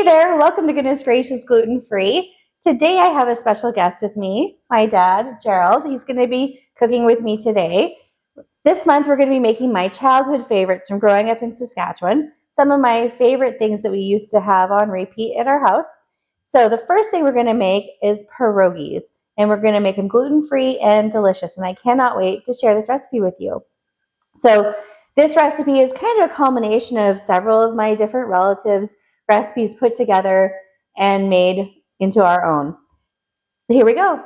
Hey there, welcome to Goodness Gracious Gluten Free. Today I have a special guest with me, my dad, Gerald. He's going to be cooking with me today. This month we're going to be making my childhood favorites from growing up in Saskatchewan. Some of my favorite things that we used to have on repeat at our house. So the first thing we're going to make is pierogis, and we're going to make them gluten-free and delicious, and I cannot wait to share this recipe with you. So this recipe is kind of a culmination of several of my different relatives' recipes put together and made into our own. So here we go.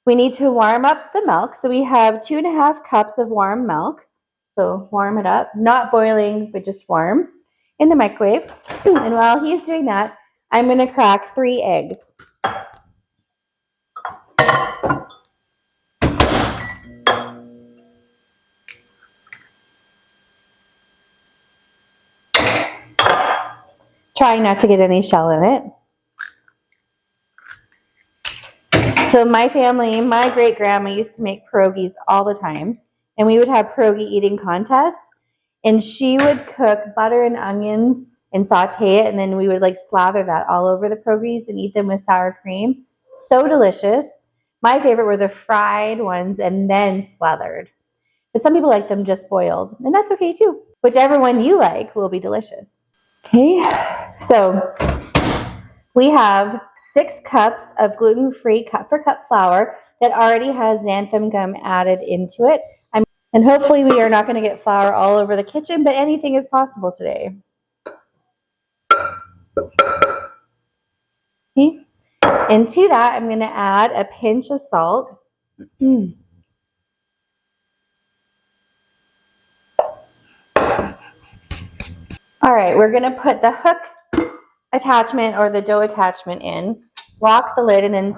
We need to warm up the milk. So we have 2.5 cups of warm milk. So warm it up, not boiling, but just warm in the microwave. And while he's doing that, I'm going to crack 3 eggs. Trying not to get any shell in it. So my family, my great-grandma used to make pierogies all the time, and we would have pierogi eating contests, and she would cook butter and onions and saute it, and then we would slather that all over the pierogies and eat them with sour cream. So delicious. My favorite were the fried ones and then slathered. But some people like them just boiled, and that's okay too. Whichever one you like will be delicious. Okay, so we have 6 cups of gluten-free cup-for-cup flour that already has xanthan gum added into it. And hopefully we are not going to get flour all over the kitchen, but anything is possible today. Okay, and to that I'm going to add a pinch of salt. All right, we're going to put the hook attachment or the dough attachment in, lock the lid, and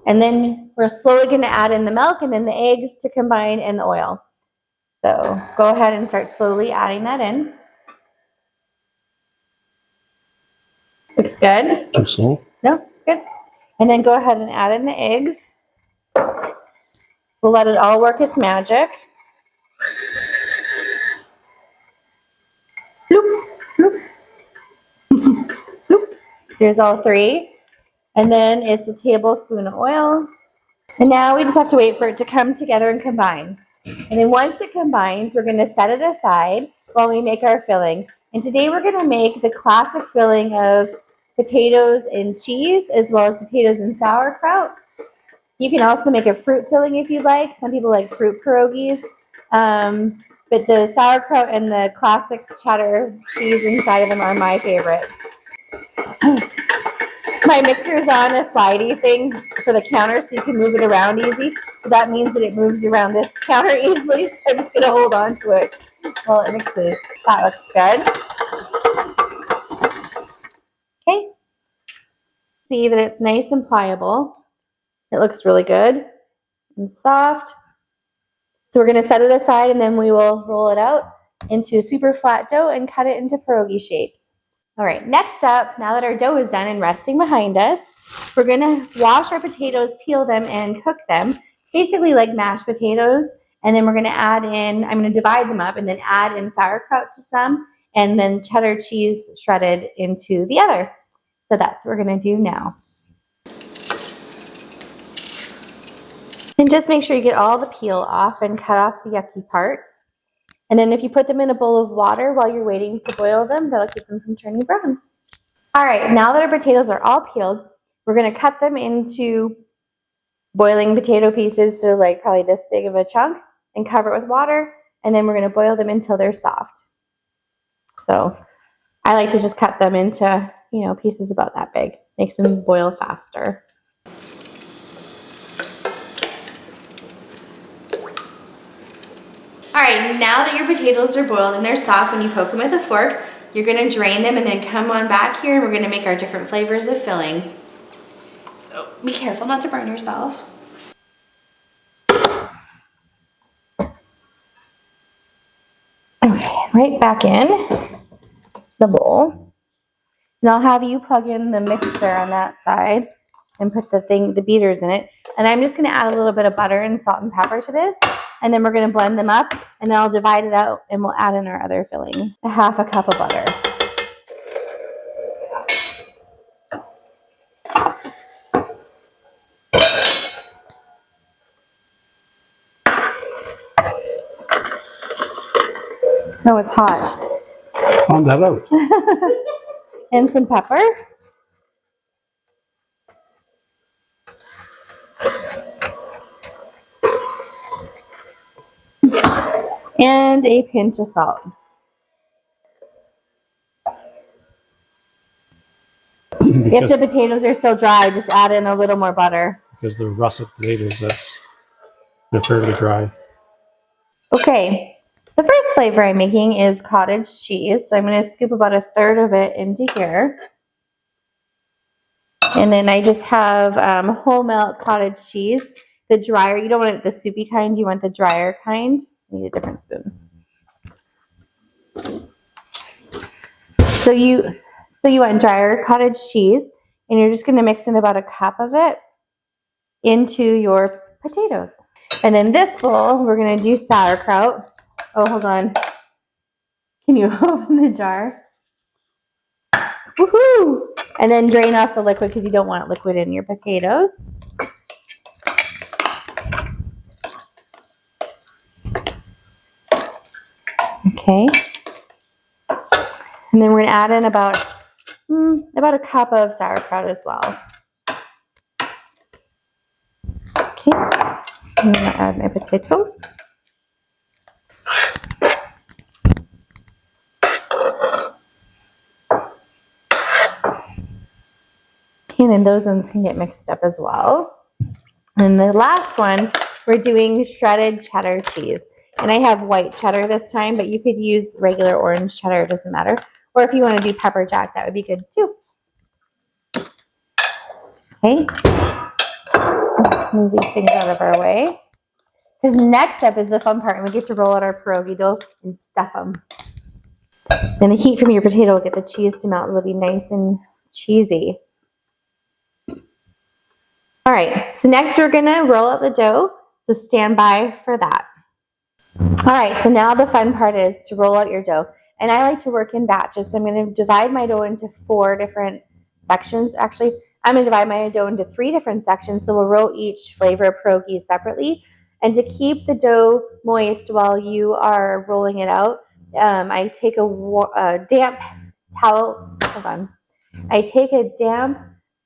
then we're slowly going to add in the milk and then the eggs to combine and the oil. So go ahead and start slowly adding that in. Looks good? Too slow? No, it's good. And then go ahead and add in the eggs. We'll let it all work its magic. Bloop, bloop. Bloop. There's all 3. And then it's a tablespoon of oil. And now we just have to wait for it to come together and combine. And then once it combines, we're going to set it aside while we make our filling. And today we're going to make the classic filling of potatoes and cheese, as well as potatoes and sauerkraut. You can also make a fruit filling if you'd like. Some people like fruit pierogies. But the sauerkraut and the classic cheddar cheese inside of them are my favorite. My mixer is on a slidey thing for the counter so you can move it around easy. But that means that it moves around this counter easily, so I'm just going to hold on to it while it mixes. That looks good. Okay. See that it's nice and pliable. It looks really good and soft. So we're going to set it aside, and then we will roll it out into a super flat dough and cut it into pierogi shapes. All right, next up, now that our dough is done and resting behind us, we're going to wash our potatoes, peel them, and cook them, basically like mashed potatoes. And then we're going to add in, I'm going to divide them up and then add in sauerkraut to some, and then cheddar cheese shredded into the other. So that's what we're going to do now. And just make sure you get all the peel off and cut off the yucky parts. And then if you put them in a bowl of water while you're waiting to boil them, that'll keep them from turning brown. All right, now that our potatoes are all peeled, we're going to cut them into boiling potato pieces, so probably this big of a chunk, and cover it with water. And then we're going to boil them until they're soft. So I like to just cut them into, pieces about that big. Makes them boil faster. All right, now that your potatoes are boiled and they're soft, when you poke them with a fork, you're going to drain them and then come on back here, and we're going to make our different flavors of filling. So be careful not to burn yourself. Okay, right back in the bowl. And I'll have you plug in the mixer on that side and put the beaters in it. And I'm just going to add a little bit of butter and salt and pepper to this. And then we're going to blend them up, and then I'll divide it out and we'll add in our other filling. 1/2 cup of butter. Oh, it's hot. Found that out. And some pepper. And a pinch of salt. If the potatoes are still dry, just add in a little more butter. Because they're russet potatoes, they're fairly dry. Okay, the first flavor I'm making is cottage cheese. So I'm going to scoop about 1/3 of it into here. And then I just have whole milk cottage cheese. The drier, you don't want it the soupy kind, you want the drier kind. I need a different spoon. So you want drier cottage cheese, and you're just going to mix in about 1 cup of it into your potatoes. And in this bowl, we're going to do sauerkraut. Oh, hold on. Can you open the jar? Woohoo! And then drain off the liquid because you don't want liquid in your potatoes. Okay. And then we're going to add in about 1 cup of sauerkraut as well. Okay. I'm going to add my potatoes. And then those ones can get mixed up as well. And the last one, we're doing shredded cheddar cheese. And I have white cheddar this time, but you could use regular orange cheddar, it doesn't matter. Or if you want to do pepper jack, that would be good too. Okay. Move these things out of our way. Because next up is the fun part, and we get to roll out our pierogi dough and stuff them. Then the heat from your potato will get the cheese to melt. It'll be nice and cheesy. All right, so next we're going to roll out the dough, so stand by for that. All right, so now the fun part is to roll out your dough. And I like to work in batches, so I'm going to divide my dough into 4 different sections. Actually, I'm going to divide my dough into 3 different sections, so we'll roll each flavor of pierogi separately. And to keep the dough moist while you are rolling it out, I take a damp towel. Hold on. I take a damp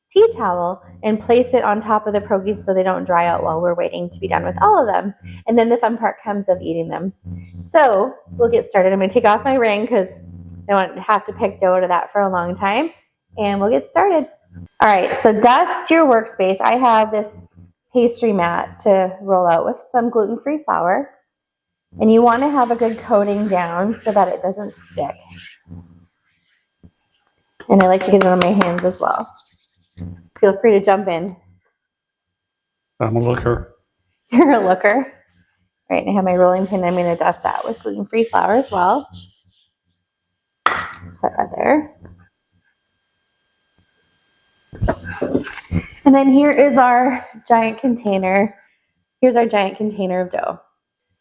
tea towel and place it on top of the pierogies so they don't dry out while we're waiting to be done with all of them. And then the fun part comes of eating them. So we'll get started. I'm going to take off my ring because I don't have to pick dough to that for a long time. And we'll get started. All right, so dust your workspace. I have this pastry mat to roll out with some gluten-free flour. And you want to have a good coating down so that it doesn't stick. And I like to get it on my hands as well. Feel free to jump in. I'm a looker. You're a looker. All right, and I have my rolling pin. I'm going to dust that with gluten-free flour as well. Set that there. And then here is our giant container. Here's our giant container of dough.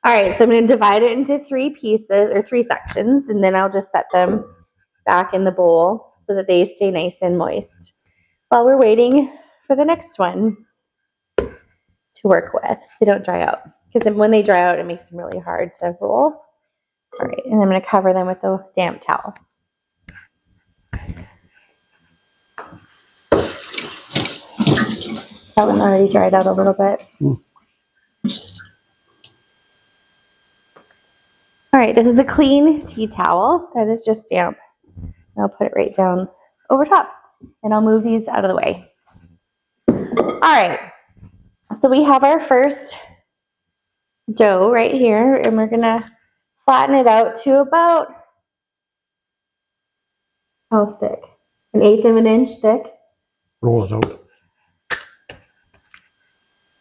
All right, so I'm going to divide it into 3 pieces or 3 sections, and then I'll just set them back in the bowl so that they stay nice and moist while we're waiting for the next one to work with. They don't dry out, because when they dry out, it makes them really hard to roll. All right, and I'm going to cover them with a damp towel. That one already dried out a little bit. All right, this is a clean tea towel that is just damp. I'll put it right down over top, and I'll move these out of the way. All right, so we have our first dough right here, and we're gonna flatten it out to about, how thick? 1/8 of an inch thick. Roll it out.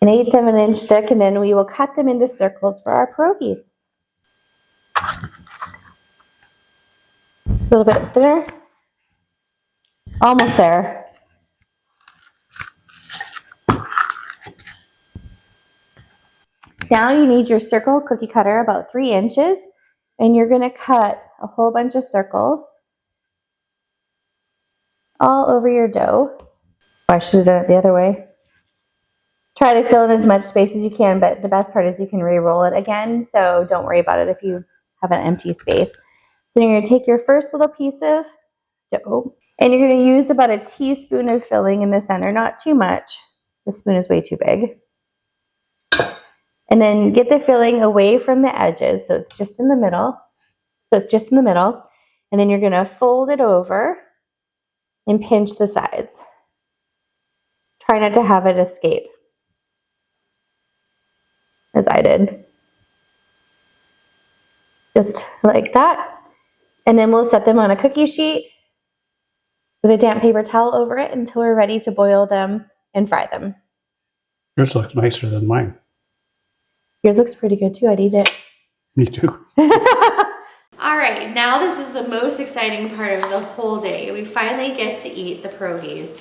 1/8 of an inch thick, and then we will cut them into circles for our pierogies. A little bit thinner. Almost there. Now you need your circle cookie cutter about 3 inches, and you're going to cut a whole bunch of circles all over your dough. Oh, I should have done it the other way. Try to fill in as much space as you can, but the best part is you can re-roll it again, so don't worry about it if you have an empty space. So you're going to take your first little piece of dough, and you're going to use about a teaspoon of filling in the center, not too much. The spoon is way too big. And then get the filling away from the edges, so it's just in the middle. And then you're going to fold it over and pinch the sides. Try not to have it escape, as I did. Just like that. And then we'll set them on a cookie sheet with a damp paper towel over it until we're ready to boil them and fry them. Yours looks nicer than mine. Yours looks pretty good too. I'd eat it. Me too. All right, now this is the most exciting part of the whole day. We finally get to eat the pierogies.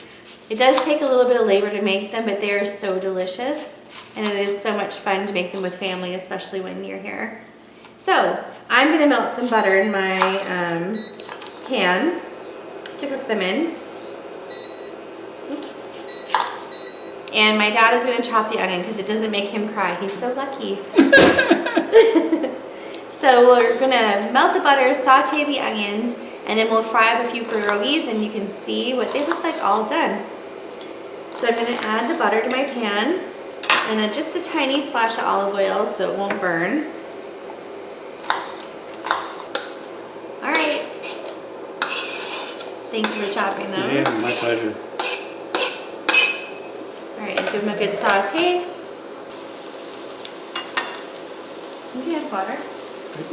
It does take a little bit of labor to make them, but they are so delicious. And it is so much fun to make them with family, especially when you're here. So I'm gonna melt some butter in my pan to cook them in. Oops. And my dad is gonna chop the onion because it doesn't make him cry. He's so lucky. So we're gonna melt the butter, saute the onions, and then we'll fry up a few pierogies and you can see what they look like all done. So I'm gonna add the butter to my pan and just a tiny splash of olive oil so it won't burn. All right. Thank you for chopping those. Yeah, my pleasure. All right, give them a good saute. You can add water.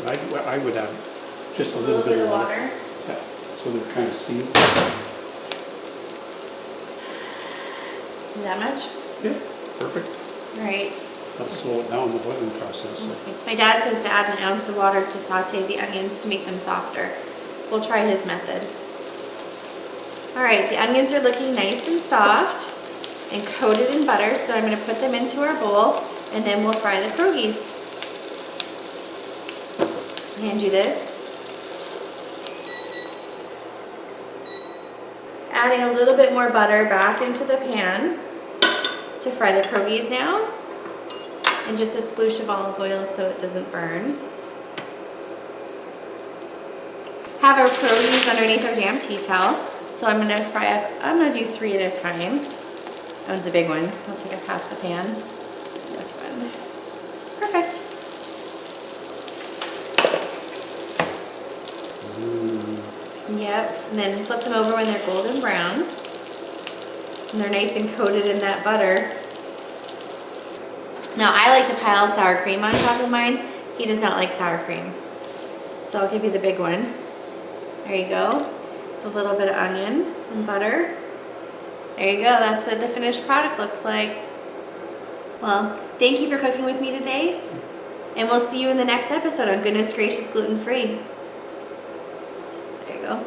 I would have just a little bit of water. Yeah, so they're kind of steamed. That much? Yeah, perfect. All right. That'll slow it down the boiling process. So. My dad says to add an ounce of water to saute the onions to make them softer. We'll try his method. All right, the onions are looking nice and soft and coated in butter, so I'm going to put them into our bowl and then we'll fry the pierogies. Hand you this. Adding a little bit more butter back into the pan to fry the pierogies now. And just a sploosh of olive oil so it doesn't burn. Have our pierogies underneath our damp tea towel. So I'm gonna fry up, I'm gonna do 3 at a time. That one's a big one. I'll take up half the pan. This one. Perfect. Yep, and then flip them over when they're golden brown. And they're nice and coated in that butter. Now I like to pile sour cream on top of mine. He does not like sour cream. So I'll give you the big one. There you go. A little bit of onion and butter. There you go, that's what the finished product looks like. Well, thank you for cooking with me today. And we'll see you in the next episode on Goodness Gracious Gluten Free. There you go.